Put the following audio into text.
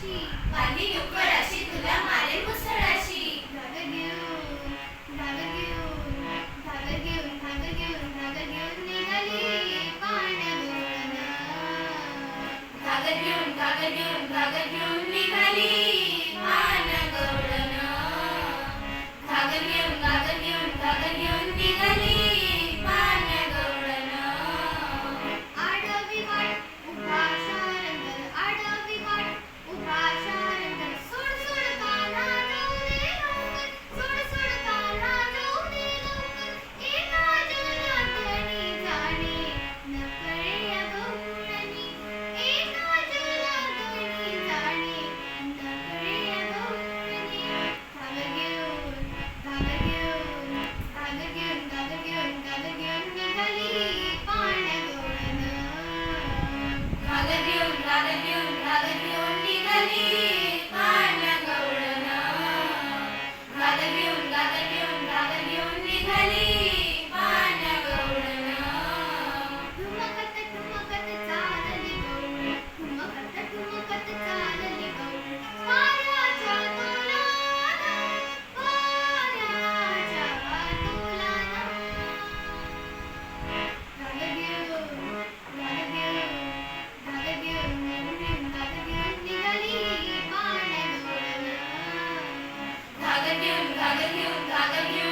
बांधी उपराशी तुला मारेल मुसळाशी. घागर घेऊन घागर घेऊन घागर घेऊन घागर घेऊन घागर घेऊन निघाली पाण्यागोळण. घागर घेऊन घागर घेऊन घागर घेऊन निघाली पाण्यागोळण. घागर घेऊन घागर घेऊन घागर घेऊन निघाली पाण्यागोळण. आडवी वाट उभा शारंगल आडवी वाट उभा शारंगल. सोड सोड कान्हा जाऊ दे लवकर सोड सोड कान्हा जाऊ दे लवकर. एका जलातनी जाणे नकळे अगोवळणी. एका जलातनी जाणे नकळे अगोवळणी. घागर घेऊन घागर घेऊन घागर घेऊन घागर घेऊन घागर घेऊन निघाली पाण्यागोळण. घागर घेऊन घागर घेऊन घागर घेऊन निघाली पाण्यागोळण. घागर घेऊन घागर घेऊन घागर घेऊन निघाली पाण्यागोळण. ठुमकत ठुमकत चालली गौळ ठुमकत ठुमकत चालली गौळ. वाऱ्याच्या तोलानं वाऱ्याच्या तोलानं. घागर घेऊन घागर घेऊन घागर घेऊन घागर घेऊन निघाली पाण्यागोळण. घागर घेऊन घागर घेऊन घागर घेऊन